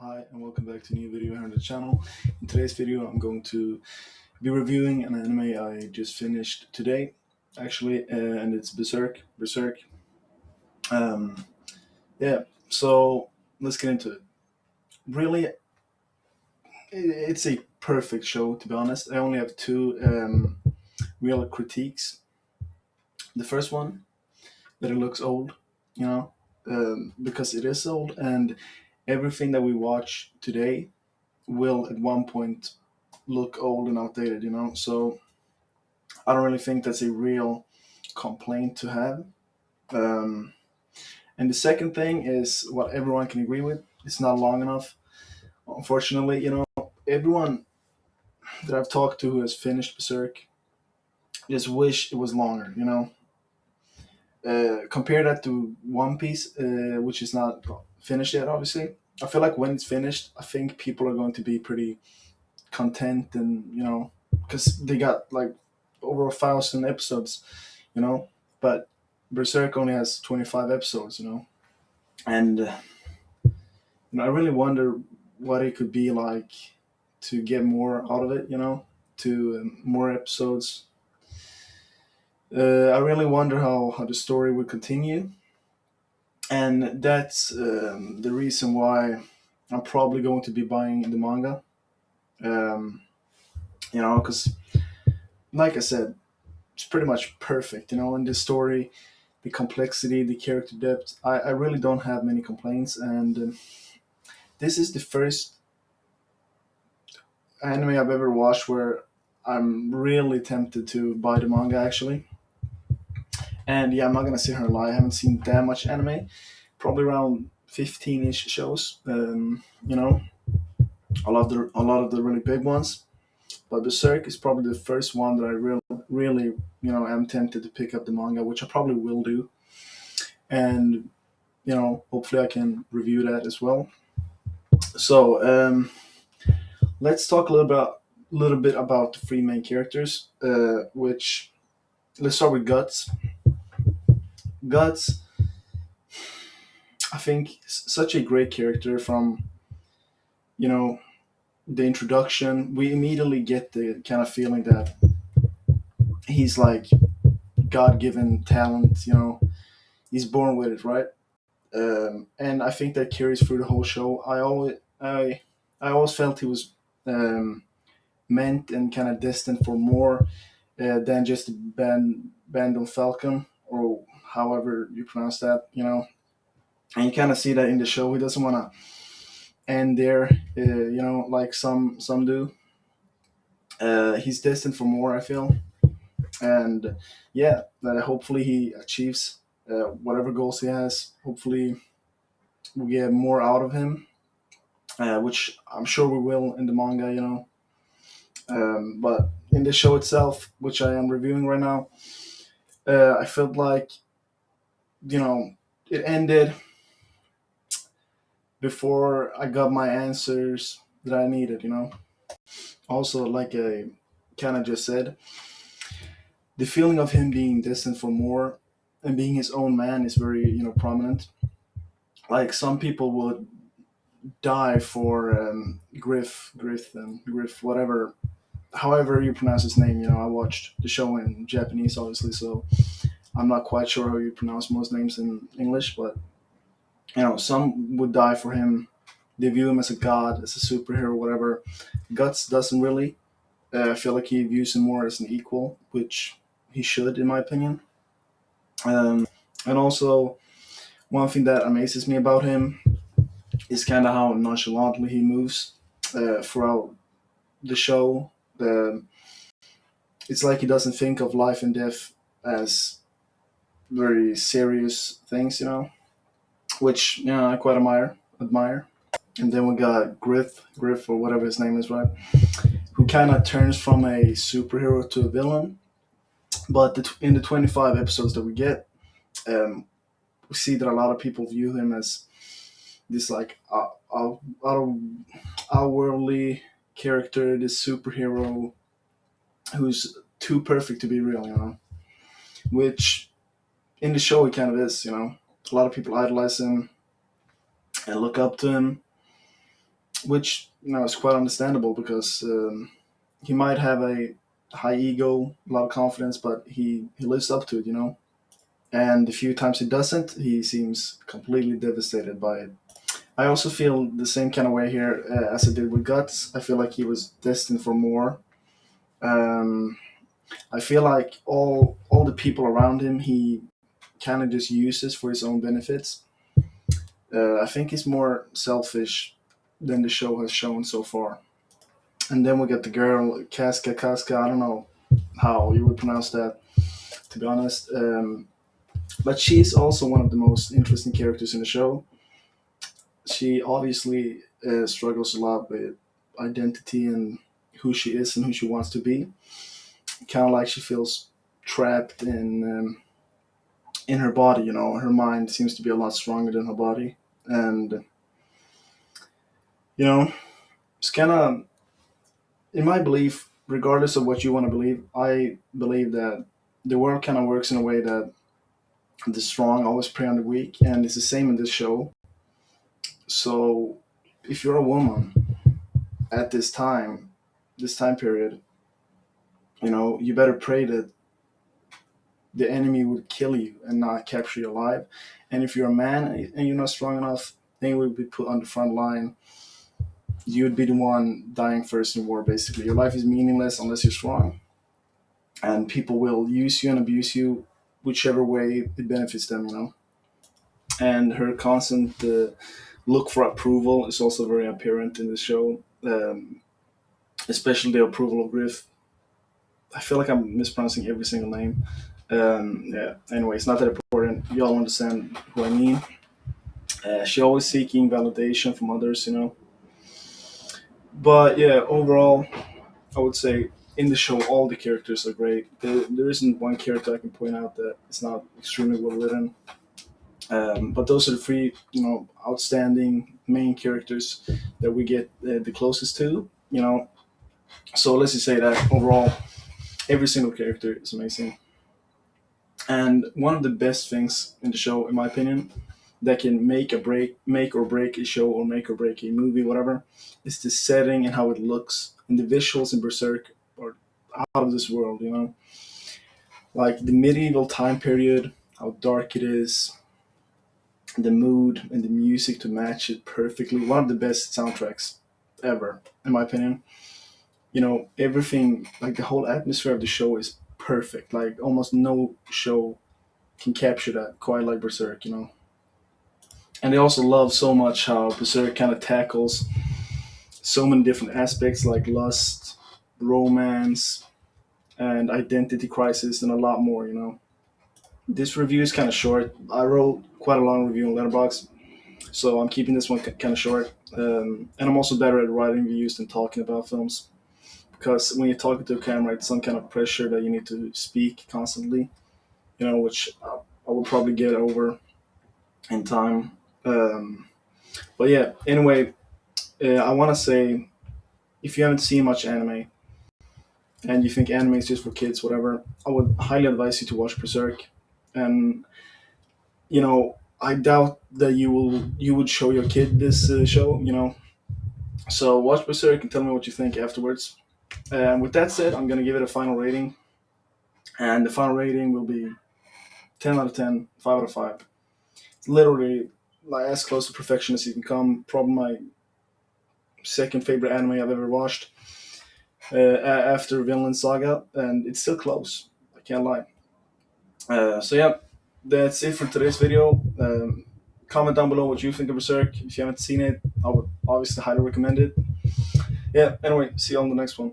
Hi and welcome back to a new video here on the channel. In today's video I'm going to be reviewing an anime I just finished today actually, and it's Berserk. Um, yeah, so let's get into it. Really, it's a perfect show, to be honest. I only have two real critiques. The first one, that it looks old, you know, because it is old, and everything that we watch today will at one point look old and outdated, So I don't really think that's a real complaint to have. Um, and the second thing is what everyone can agree with. It's not long enough. Unfortunately, everyone that I've talked to who has finished Berserk just wish it was longer, Compare that to One Piece, which is not finished yet, obviously. I feel like when it's finished, I think people are going to be pretty content and, because they got like over 1,000 episodes, but Berserk only has 25 episodes, and I really wonder what it could be like to get more out of it, to more episodes. I really wonder how the story would continue, and that's the reason why I'm probably going to be buying the manga. Um, because like I said, it's pretty much perfect, in the story, the complexity, the character depth. I really don't have many complaints, and this is the first anime I've ever watched where I'm really tempted to buy the manga actually. And yeah, I'm not gonna sit here and lie. I haven't seen that much anime, probably around 15-ish shows. A lot of the really big ones. But Berserk is probably the first one that I really, am tempted to pick up the manga, which I probably will do. And hopefully I can review that as well. So let's talk a little bit about the three main characters. Which let's start with Guts. Guts, I think, such a great character from you know the introduction. We immediately get the kind of feeling that he's like God-given talent. He's born with it, right? And I think that carries through the whole show. I always felt he was um, meant and kind of destined for more than just a Bandle Falcon, or however you pronounce that. And you kind of see that in the show. He doesn't want to end there, like some do. He's destined for more, I feel, and yeah, hopefully he achieves whatever goals he has. Hopefully we get more out of him, which I'm sure we will in the manga. But in the show itself, which I am reviewing right now, I felt like it ended before I got my answers that I needed. Also, like I kind of just said, the feeling of him being destined for more and being his own man is very prominent. Like some people would die for Griff, whatever, however you pronounce his name. I watched the show in Japanese, obviously, so I'm not quite sure how you pronounce most names in English, but some would die for him. They view him as a god, as a superhero, whatever. Guts doesn't really. I feel like he views him more as an equal, which he should, in my opinion. And also, one thing that amazes me about him is kind of how nonchalantly he moves throughout the show. It's like he doesn't think of life and death as very serious things, which I quite admire. And then we got Griff or whatever his name is, right? Who kind of turns from a superhero to a villain. But in the 25 episodes that we get, we see that a lot of people view him as this like outworldly character, this superhero who's too perfect to be real, Which in the show he kind of is, A lot of people idolize him and look up to him. which is quite understandable because he might have a high ego, a lot of confidence, but he lives up to it, And the few times he doesn't, he seems completely devastated by it. I also feel the same kind of way here as I did with Guts. I feel like he was destined for more. Um, I feel like all the people around him he kind of just uses for his own benefits. I think he's more selfish than the show has shown so far. And then we get the girl Casca. I don't know how you would pronounce that, to be honest. But she's also one of the most interesting characters in the show. She obviously struggles a lot with identity and who she is and who she wants to be. Kind of like she feels trapped in her body. Her mind seems to be a lot stronger than her body, and you know, it's kind of in my belief. Regardless of what you want to believe, I believe that the world kind of works in a way that the strong always prey on the weak, and it's the same in this show. So, if you're a woman at this time period, you better pray that the enemy would kill you and not capture you alive. And if you're a man and you're not strong enough, then you would be put on the front line. You would be the one dying first in war, basically. Your life is meaningless unless you're strong. And people will use you and abuse you whichever way it benefits them. And her constant look for approval is also very apparent in the show, especially the approval of Griff. I feel like I'm mispronouncing every single name. Yeah. Anyway, it's not that important. You all understand who I mean. She always seeking validation from others. But yeah, overall, I would say in the show all the characters are great. There isn't one character I can point out that is not extremely well written. But those are the three, outstanding main characters that we get the closest to. So let's just say that overall, every single character is amazing. And one of the best things in the show, in my opinion, that can make or break a show or make or break a movie, whatever, is the setting and how it looks. And the visuals in Berserk are out of this world. Like the medieval time period, how dark it is, the mood and the music to match it perfectly. One of the best soundtracks ever, in my opinion. Everything, like the whole atmosphere of the show is perfect. Like almost no show can capture that quite like Berserk. And they also love so much how Berserk kind of tackles so many different aspects like lust, romance, and identity crisis, and a lot more. This review is kind of short. I wrote quite a long review on Letterboxd, so I'm keeping this one kind of short. And I'm also better at writing reviews than talking about films because when you're talking to a camera, it's some kind of pressure that you need to speak constantly. Which I will probably get over in time. But yeah, anyway, I want to say if you haven't seen much anime and you think anime is just for kids, whatever, I would highly advise you to watch Berserk. And I doubt that you would show your kid this show. So watch Berserk and tell me what you think afterwards. And with that said, I'm gonna give it a final rating, and the final rating will be 10 out of 10, 5 out of 5. It's literally like as close to perfection as you can come. Probably my second favorite anime I've ever watched after Vinland Saga, and it's still close. I can't lie. So yeah, that's it for today's video. Comment down below what you think of Berserk. If you haven't seen it, I would obviously highly recommend it. Yeah. Anyway, see you on the next one.